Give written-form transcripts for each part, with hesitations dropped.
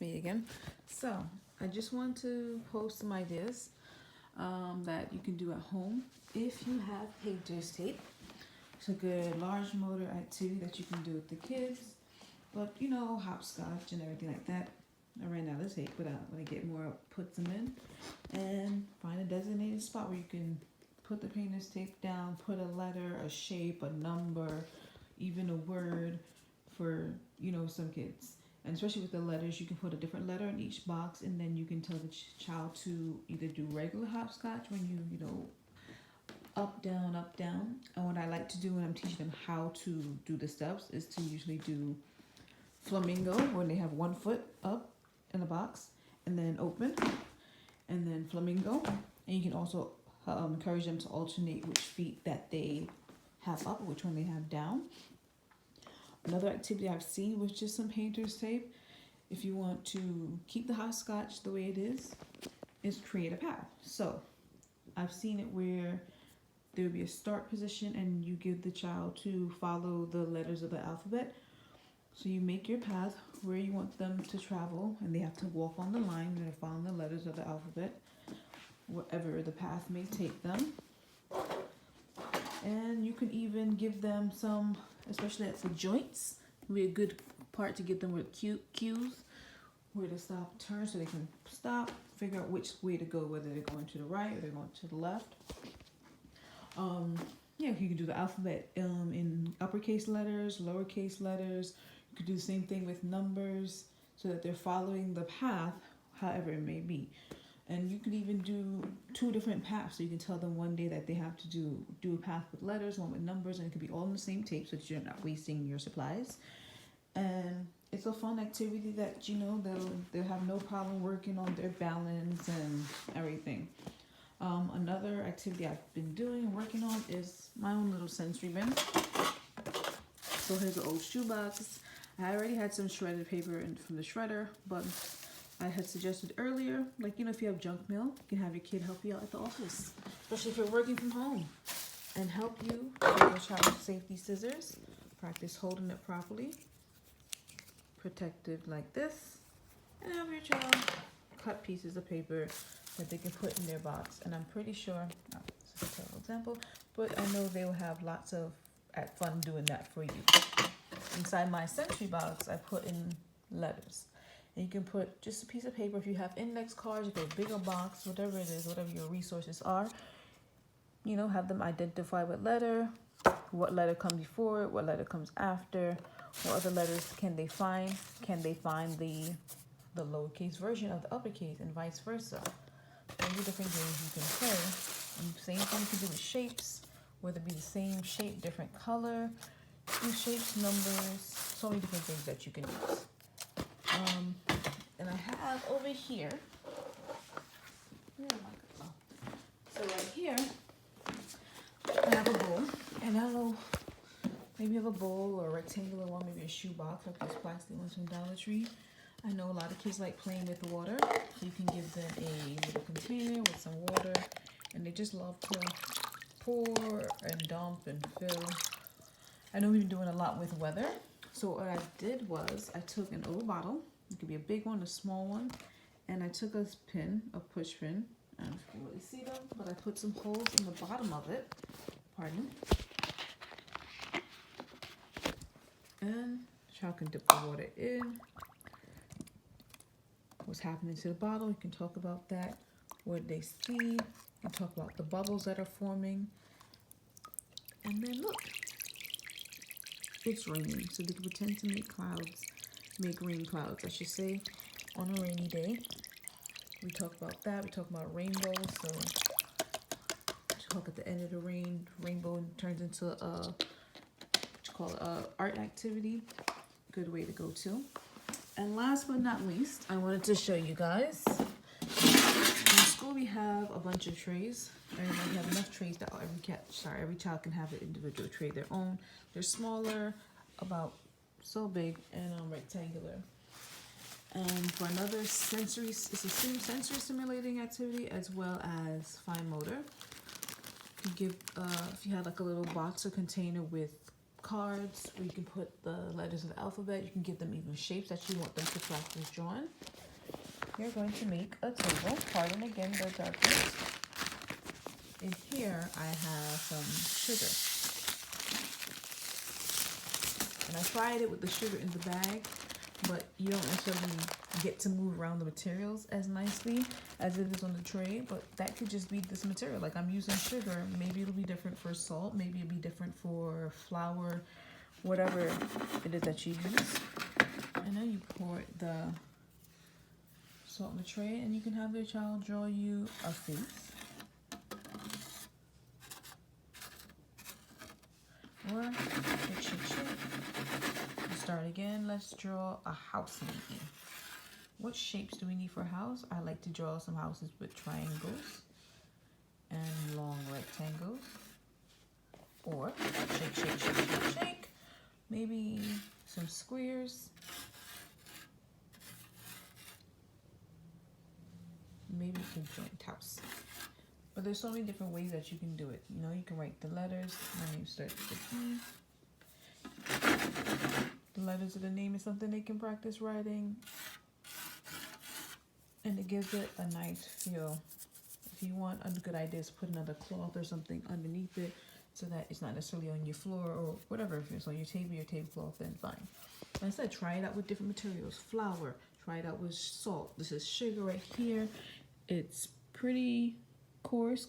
it's me again. So, I just want to post some ideas that you can do at home if you have painter's tape. It's a good large motor activity that you can do with the kids, but you know, hopscotch and everything like that. I ran out of tape, but when I get more, I'll put them in and find a designated spot where you can put the painter's tape down, put a letter, a shape, a number, even a word for, you know, some kids. And especially with the letters, you can put a different letter in each box, and then you can tell the child to either do regular hopscotch when you know, up, down, up, down. And what I like to do when I'm teaching them how to do the steps is to usually do flamingo when they have one foot up in the box and then open, and then flamingo. And you can also encourage them to alternate which feet that they have up, which one they have down. Another activity I've seen with just some painter's tape, if you want to keep the hopscotch the way it is create a path. So I've seen it where there would be a start position and you give the child to follow the letters of the alphabet. So you make your path where you want them to travel, and they have to walk on the line and they're following the letters of the alphabet, wherever the path may take them. And you can even give them some, especially at the joints, would be a good part to get them with cues, where to stop, turn, so they can stop, figure out which way to go, whether they're going to the right or they're going to the left. Yeah, you can do the alphabet in uppercase letters, lowercase letters. You could do the same thing with numbers so that they're following the path, however it may be. And you could even do 2 different paths. So you can tell them one day that they have to do a path with letters, one with numbers, and it could be all on the same tape so that you're not wasting your supplies. And it's a fun activity that, you know, they'll have no problem working on their balance and everything. Another activity I've been doing and working on is my own little sensory bin. So here's the old shoebox. I already had some shredded paper from the shredder, but I had suggested earlier, like, you know, if you have junk mail, you can have your kid help you out at the office, especially if you're working from home, and help you with your child's safety scissors. Practice holding it properly, protective like this, and have your child cut pieces of paper that they can put in their box. And I'm pretty sure, this is a terrible example, but I know they will have lots of fun doing that for you. Inside my sensory box, I put in letters. And you can put just a piece of paper. If you have index cards, if a bigger box, whatever it is, whatever your resources are, you know, have them identify what letter comes before it, what letter comes after, what other letters can they find. Can they find the lowercase version of the uppercase, and vice versa. Those are different games you can play. And same thing you can do with shapes, whether it be the same shape, different color, new shapes, numbers, so many different things that you can use. And I have over here, so right here, I have a bowl, and I don't know, maybe you have a bowl or a rectangular one, maybe a shoebox like this plastic ones from Dollar Tree. I know a lot of kids like playing with water, so you can give them a little container with some water, and they just love to pour and dump and fill. I know we've been doing a lot with weather, so what I did was I took an old bottle. It could be a big one, a small one, and I took a push pin. I don't know if you can really see them, but I put some holes in the bottom of it. Pardon. And the child can dip the water in. What's happening to the bottle? You can talk about that. What they see. You can talk about the bubbles that are forming. And then look, it's raining, so they can pretend to make rain clouds, I should say, on a rainy day. We talk about that. We talk about rainbows. So talk at the end of the rainbow turns into a art activity. Good way to go too. And last but not least, I wanted to show you guys. In school we have a bunch of trays. And we have enough trays that every child can have an individual tray their own. They're smaller, about so big, and rectangular. And for another sensory, it's a sensory stimulating activity as well as fine motor. You give if you have like a little box or container with cards where you can put the letters of the alphabet. You can give them even shapes that you want them to practice drawing. You're going to make a table. Pardon again the darkness. In here, I have some sugar. And I tried it with the sugar in the bag, but you don't necessarily get to move around the materials as nicely as it is on the tray, but that could just be this material. Like I'm using sugar, maybe it'll be different for salt, maybe it'll be different for flour, whatever it is that you use. And then you pour the salt in the tray, and you can have your child draw you a face. Or shake. Start again. Let's draw a house maybe. What shapes do we need for a house? I like to draw some houses with triangles and long rectangles. Or shake. Maybe some squares. Maybe a joint house. But there's so many different ways that you can do it. You know, you can write the letters. My name starts with E. The letters of the name is something they can practice writing. And it gives it a nice feel. If you want a good idea, is put another cloth or something underneath it so that it's not necessarily on your floor or whatever. If it's on your tablecloth, then fine. Like I said, try it out with different materials. Flour, try it out with salt. This is sugar right here. It's pretty coarse.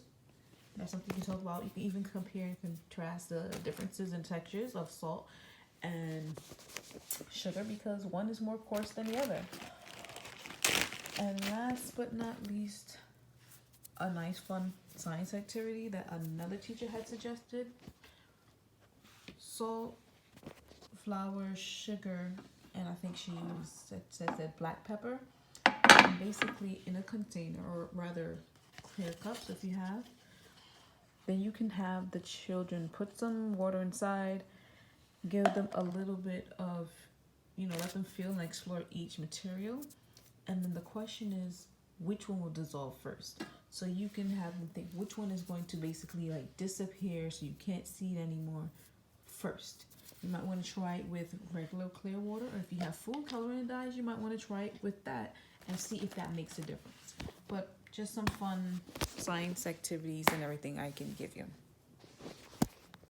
That's something you can talk about. You can even compare and contrast the differences in textures of salt and sugar because one is more coarse than the other. And last but not least, a nice fun science activity that another teacher had suggested. Salt, flour, sugar, and I think she said black pepper. And basically in a container, or rather clear cups if you have, then you can have the children put some water inside, give them a little bit of, let them feel and explore each material. And then the question is, which one will dissolve first? So you can have them think which one is going to basically like disappear so you can't see it anymore first. You might want to try it with regular clear water, or if you have food coloring dyes, you might want to try it with that and see if that makes a difference. But just some fun science activities and everything I can give you.